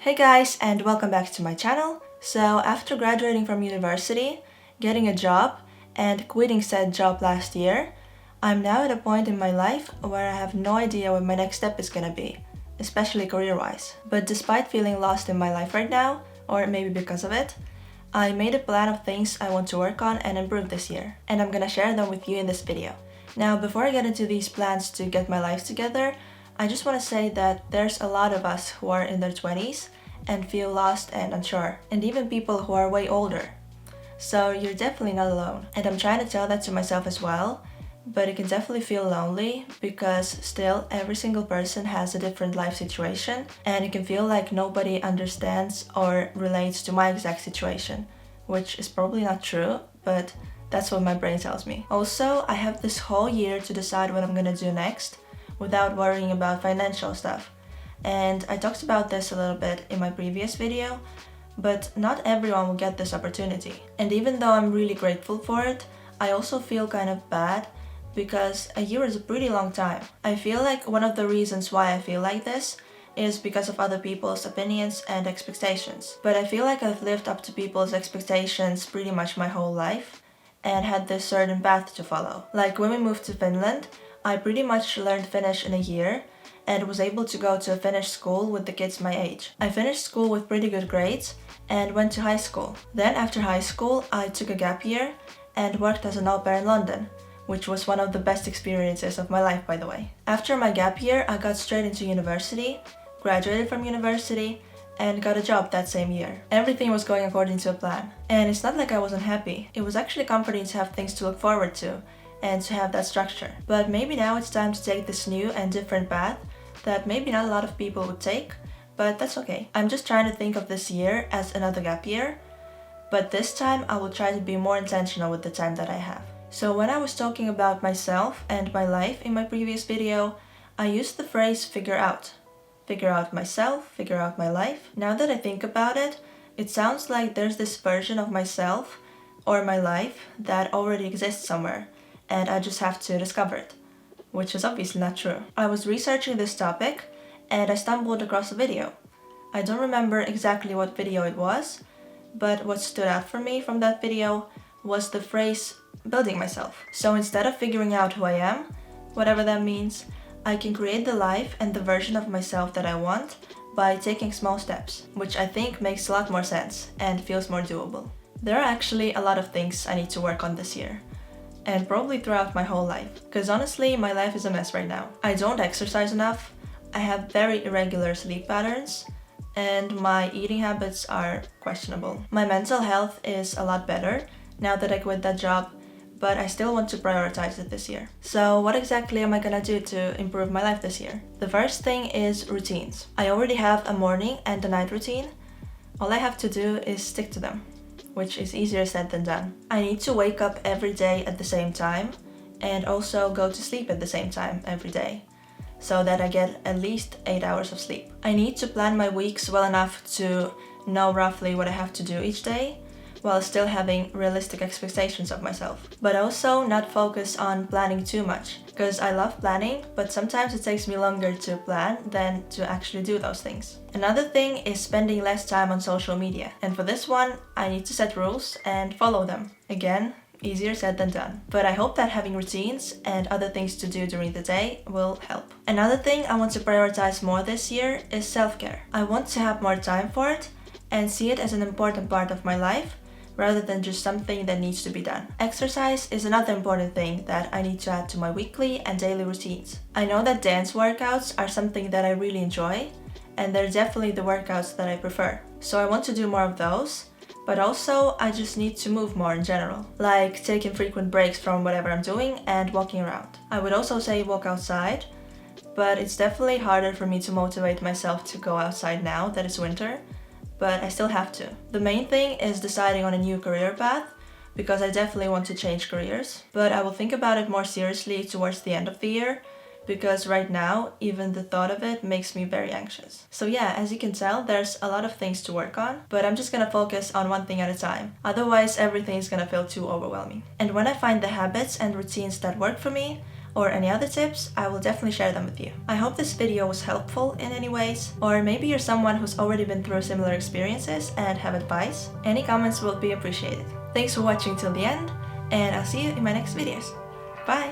Hey guys, and welcome back to my channel. So after graduating from university, getting a job, and quitting said job last year, I'm now at a point in my life where I have no idea what my next step is gonna be, especially career-wise. But despite feeling lost in my life right now, or maybe because of it, I made a plan of things I want to work on and improve this year, and I'm gonna share them with you in this video. Now, before I get into these plans to get my life together, I just want to say that there's a lot of us who are in their 20s and feel lost and unsure, and even people who are way older. So you're definitely not alone. And I'm trying to tell that to myself as well, but it can definitely feel lonely because still every single person has a different life situation, and it can feel like nobody understands or relates to my exact situation, which is probably not true, but that's what my brain tells me. Also, I have this whole year to decide what I'm gonna do next without worrying about financial stuff. And I talked about this a little bit in my previous video, but not everyone will get this opportunity. And even though I'm really grateful for it, I also feel kind of bad because a year is a pretty long time. I feel like one of the reasons why I feel like this is because of other people's opinions and expectations. But I feel like I've lived up to people's expectations pretty much my whole life and had this certain path to follow. Like when we moved to Finland, I pretty much learned Finnish in a year and was able to go to a Finnish school with the kids my age. I finished school with pretty good grades and went to high school. Then after high school, I took a gap year and worked as an au pair in London, which was one of the best experiences of my life, by the way. After my gap year, I got straight into university, graduated from university, and got a job that same year. Everything was going according to a plan. And it's not like I wasn't happy. It was actually comforting to have things to look forward to and to have that structure. But maybe now it's time to take this new and different path that maybe not a lot of people would take, but that's okay. I'm just trying to think of this year as another gap year, but this time I will try to be more intentional with the time that I have. So when I was talking about myself and my life in my previous video, I used the phrase figure out. Figure out myself, figure out my life. Now that I think about it, it sounds like there's this version of myself or my life that already exists somewhere, and I just have to discover it, which is obviously not true. I was researching this topic and I stumbled across a video. I don't remember exactly what video it was, but what stood out for me from that video was the phrase building myself. So instead of figuring out who I am, whatever that means, I can create the life and the version of myself that I want by taking small steps, which I think makes a lot more sense and feels more doable. There are actually a lot of things I need to work on this year, and probably throughout my whole life, because honestly my life is a mess right now. I don't exercise enough, I have very irregular sleep patterns, and my eating habits are questionable. My mental health is a lot better now that I quit that job, but I still want to prioritize it this year. So what exactly am I gonna do to improve my life this year? The first thing is routines. I already have a morning and a night routine. All I have to do is stick to them, which is easier said than done. I need to wake up every day at the same time and also go to sleep at the same time every day, so that I get at least 8 hours of sleep. I need to plan my weeks well enough to know roughly what I have to do each day, while still having realistic expectations of myself. But also not focus on planning too much, because I love planning, but sometimes it takes me longer to plan than to actually do those things. Another thing is spending less time on social media, and for this one, I need to set rules and follow them. Again, easier said than done. But I hope that having routines and other things to do during the day will help. Another thing I want to prioritize more this year is self-care. I want to have more time for it and see it as an important part of my life, rather than just something that needs to be done. Exercise is another important thing that I need to add to my weekly and daily routines. I know that dance workouts are something that I really enjoy, and they're definitely the workouts that I prefer. So I want to do more of those, but also I just need to move more in general, like taking frequent breaks from whatever I'm doing and walking around. I would also say walk outside, but it's definitely harder for me to motivate myself to go outside now that it's winter, but I still have to. The main thing is deciding on a new career path, because I definitely want to change careers, but I will think about it more seriously towards the end of the year, because right now, even the thought of it makes me very anxious. So yeah, as you can tell, there's a lot of things to work on, but I'm just gonna focus on one thing at a time. Otherwise, everything is gonna feel too overwhelming. And when I find the habits and routines that work for me, or any other tips, I will definitely share them with you. I hope this video was helpful in any ways, or maybe you're someone who's already been through similar experiences and have advice. Any comments will be appreciated. Thanks for watching till the end, and I'll see you in my next videos. Bye!